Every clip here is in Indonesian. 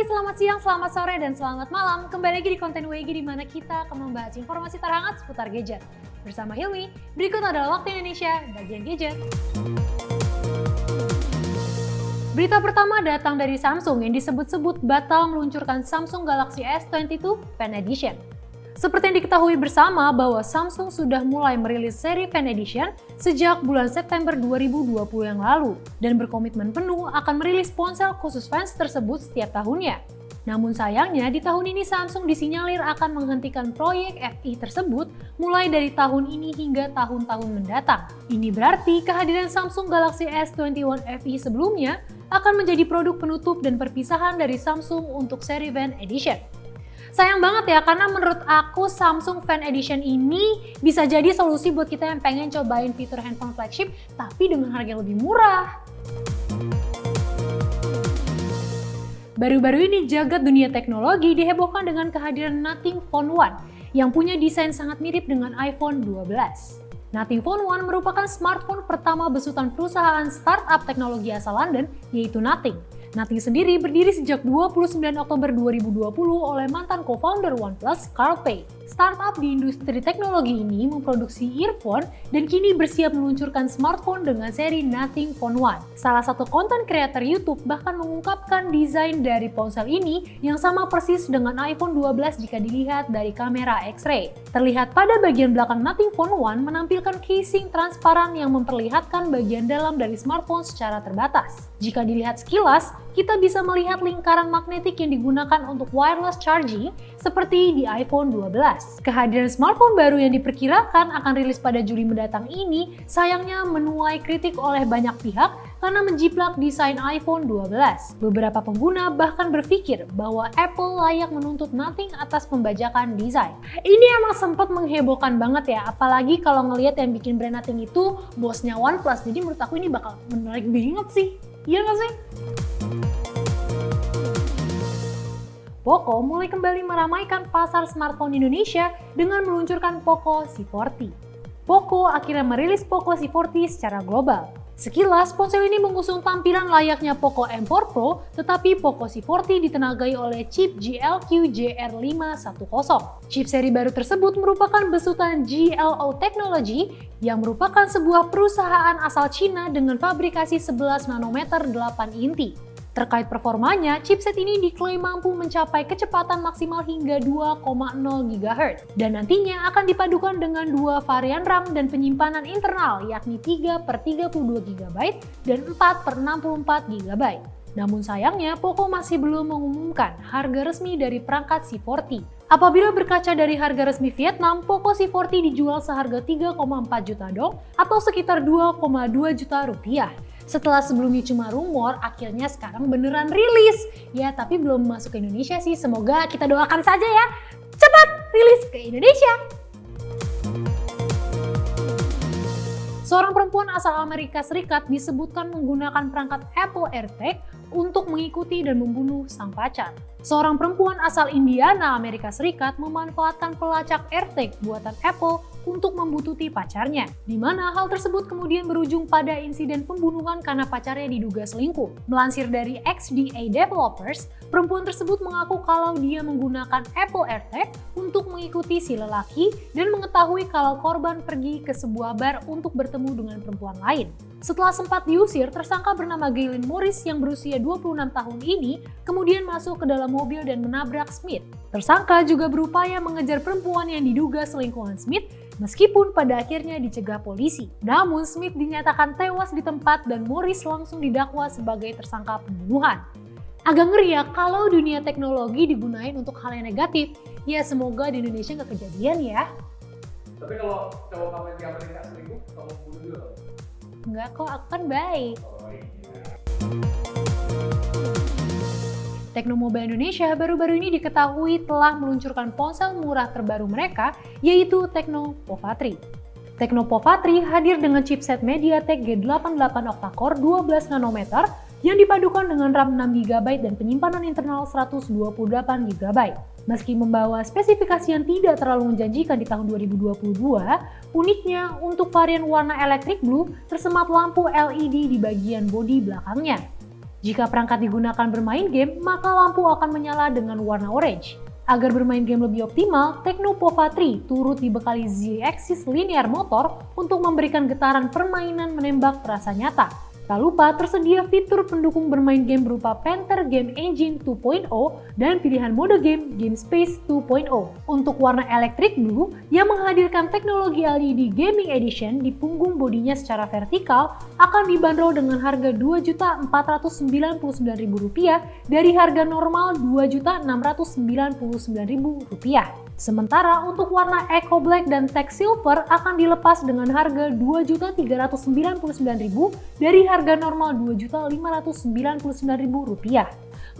pagi, selamat siang, selamat sore, dan selamat malam. Kembali lagi di konten WG di mana kita akan membahas informasi terhangat seputar gadget. Bersama Hilmi, berikut adalah Waktu Indonesia bagian gadget. Berita pertama datang dari Samsung yang disebut-sebut batal meluncurkan Samsung Galaxy S22 Fan Edition. Seperti yang diketahui bersama bahwa Samsung sudah mulai merilis seri Fan Edition sejak bulan September 2020 yang lalu dan berkomitmen penuh akan merilis ponsel khusus fans tersebut setiap tahunnya. Namun sayangnya di tahun ini Samsung disinyalir akan menghentikan proyek FE tersebut mulai dari tahun ini hingga tahun-tahun mendatang. Ini berarti kehadiran Samsung Galaxy S21 FE sebelumnya akan menjadi produk penutup dan perpisahan dari Samsung untuk seri Fan Edition. Sayang banget ya, karena menurut aku Samsung Fan Edition ini bisa jadi solusi buat kita yang pengen cobain fitur handphone flagship tapi dengan harga yang lebih murah. Baru-baru ini jagat dunia teknologi dihebohkan dengan kehadiran Nothing Phone One yang punya desain sangat mirip dengan iPhone 12. Nothing Phone One merupakan smartphone pertama besutan perusahaan startup teknologi asal London yaitu Nothing. Nothing sendiri berdiri sejak 29 Oktober 2020 oleh mantan co-founder OnePlus, Carl Pei. Startup di industri teknologi ini memproduksi earphone dan kini bersiap meluncurkan smartphone dengan seri Nothing Phone One. Salah satu konten kreator YouTube bahkan mengungkapkan desain dari ponsel ini yang sama persis dengan iPhone 12 jika dilihat dari kamera X-ray. Terlihat pada bagian belakang Nothing Phone One menampilkan casing transparan yang memperlihatkan bagian dalam dari smartphone secara terbatas. Jika dilihat sekilas, kita bisa melihat lingkaran magnetik yang digunakan untuk wireless charging seperti di iPhone 12. Kehadiran smartphone baru yang diperkirakan akan rilis pada Juli mendatang ini sayangnya menuai kritik oleh banyak pihak karena menjiplak desain iPhone 12. Beberapa pengguna bahkan berpikir bahwa Apple layak menuntut Nothing atas pembajakan desain. Ini emang sempat menghebohkan banget ya, apalagi kalau ngelihat yang bikin brand Nothing itu bosnya OnePlus. Jadi menurut aku ini bakal menarik banget sih. Iya nggak sih? Poco mulai kembali meramaikan pasar smartphone Indonesia dengan meluncurkan Poco C40. Poco akhirnya merilis Poco C40 secara global. Sekilas, ponsel ini mengusung tampilan layaknya Poco M4 Pro, tetapi Poco C40 ditenagai oleh chip GLQ JR510. Chip seri baru tersebut merupakan besutan GLO Technology yang merupakan sebuah perusahaan asal Cina dengan fabrikasi 11 nanometer 8 inti. Terkait performanya, chipset ini diklaim mampu mencapai kecepatan maksimal hingga 2,0 GHz dan nantinya akan dipadukan dengan dua varian RAM dan penyimpanan internal yakni 3/32 GB dan 4/64 GB. Namun sayangnya, Poco masih belum mengumumkan harga resmi dari perangkat C40. Apabila berkaca dari harga resmi Vietnam, Poco C40 dijual seharga 3,4 juta dong atau sekitar 2,2 juta rupiah. Setelah sebelumnya cuma rumor, akhirnya sekarang beneran rilis. Ya, tapi belum masuk ke Indonesia sih. Semoga kita doakan saja ya, cepat rilis ke Indonesia. Seorang perempuan asal Amerika Serikat disebutkan menggunakan perangkat Apple AirTag untuk mengikuti dan membunuh sang pacar. Seorang perempuan asal Indiana, Amerika Serikat memanfaatkan pelacak AirTag buatan Apple untuk membuntuti pacarnya, di mana hal tersebut kemudian berujung pada insiden pembunuhan karena pacarnya diduga selingkuh. Melansir dari XDA Developers, perempuan tersebut mengaku kalau dia menggunakan Apple AirTag untuk mengikuti si lelaki dan mengetahui kalau korban pergi ke sebuah bar untuk bertemu dengan perempuan lain. Setelah sempat diusir, tersangka bernama Galen Morris yang berusia 26 tahun ini kemudian masuk ke dalam mobil dan menabrak Smith. Tersangka juga berupaya mengejar perempuan yang diduga selingkuhan Smith meskipun pada akhirnya dicegah polisi. Namun Smith dinyatakan tewas di tempat dan Morris langsung didakwa sebagai tersangka pembunuhan. Agak ngeri ya kalau dunia teknologi digunain untuk hal yang negatif. Ya semoga di Indonesia nggak kejadian ya. Tapi kalau cowok kamu yang di Amerika selingkuh, kamu bunuh juga? Enggak kok, aku kan baik. Oh iya. Teknomobile Indonesia baru-baru ini diketahui telah meluncurkan ponsel murah terbaru mereka, yaitu Tecno Pova 3. Tecno Pova 3 hadir dengan chipset MediaTek G88 octa-core 12 nanometer yang dipadukan dengan RAM 6 GB dan penyimpanan internal 128 GB. Meski membawa spesifikasi yang tidak terlalu menjanjikan di tahun 2022, uniknya untuk varian warna electric blue tersemat lampu LED di bagian bodi belakangnya. Jika perangkat digunakan bermain game, maka lampu akan menyala dengan warna orange. Agar bermain game lebih optimal, Tecno Pova 3 turut dibekali Z-Axis Linear Motor untuk memberikan getaran permainan menembak terasa nyata. Tak lupa tersedia fitur pendukung bermain game berupa Panther Game Engine 2.0 dan pilihan mode game Game Space 2.0. Untuk warna Electric Blue yang menghadirkan teknologi LED Gaming Edition di punggung bodinya secara vertikal akan dibanderol dengan harga Rp2.499.000 dari harga normal Rp2.699.000. Sementara untuk warna Eco Black dan Tech Silver akan dilepas dengan harga Rp2.399.000 dari harga normal Rp2.599.000.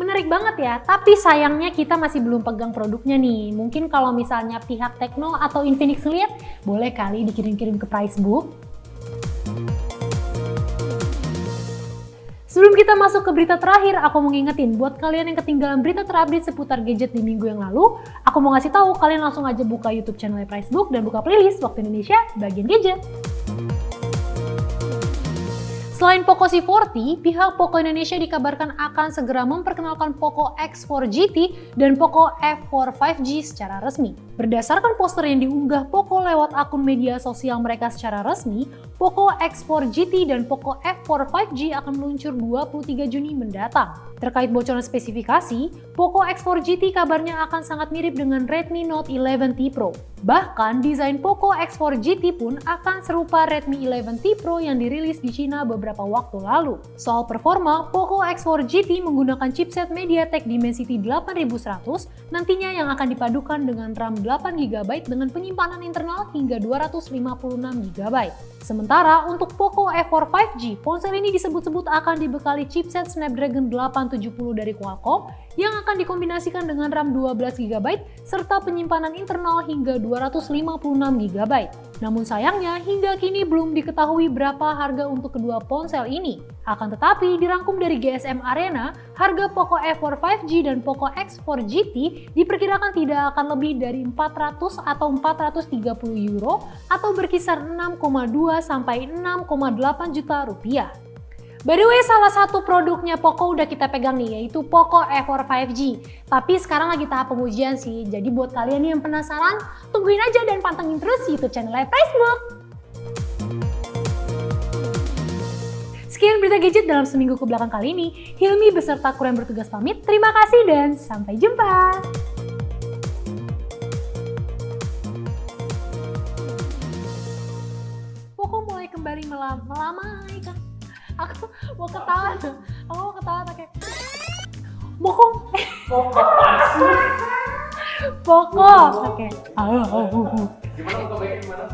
Menarik banget ya, tapi sayangnya kita masih belum pegang produknya nih. Mungkin kalau misalnya pihak Tecno atau Infinix lihat, boleh kali dikirim-kirim ke Pricebook. Sebelum kita masuk ke berita terakhir, aku mau ngingetin buat kalian yang ketinggalan berita terupdate seputar gadget di minggu yang lalu, aku mau ngasih tahu kalian langsung aja buka YouTube channel Pricebook dan buka playlist Waktu Indonesia bagian gadget. Selain Poco C40, pihak Poco Indonesia dikabarkan akan segera memperkenalkan Poco X4 GT dan Poco F4 5G secara resmi. Berdasarkan poster yang diunggah Poco lewat akun media sosial mereka secara resmi, Poco X4 GT dan Poco F4 5G akan meluncur 23 Juni mendatang. Terkait bocoran spesifikasi, Poco X4 GT kabarnya akan sangat mirip dengan Redmi Note 11T Pro. Bahkan, desain Poco X4 GT pun akan serupa Redmi 11T Pro yang dirilis di Cina beberapa waktu lalu. Soal performa, Poco X4 GT menggunakan chipset MediaTek Dimensity 8100 nantinya yang akan dipadukan dengan RAM 8GB dengan penyimpanan internal hingga 256GB. Sementara untuk Poco F4 5G, ponsel ini disebut-sebut akan dibekali chipset Snapdragon 870 dari Qualcomm yang akan dikombinasikan dengan RAM 12GB serta penyimpanan internal hingga 256GB. Namun sayangnya hingga kini belum diketahui berapa harga untuk kedua ponsel ini. Akan tetapi dirangkum dari GSM Arena, harga Poco F4 5G dan Poco X4 GT diperkirakan tidak akan lebih dari 400 atau 430 euro atau berkisar 6,2 sampai 6,8 juta rupiah. By the way, salah satu produknya Poco udah kita pegang nih, yaitu Poco F4 5G. Tapi sekarang lagi tahap pengujian sih, jadi buat kalian yang penasaran, tungguin aja dan pantengin terus YouTube channel Pricebook. Sekian berita gadget dalam seminggu kebelakang kali ini. Hilmi beserta kru yang bertugas pamit. Terima kasih dan sampai jumpa. Poco mulai kembali melamai kan? Aku mau ketawa pakai bokong. Poco. Oke. Gimana untuk baiknya gimana?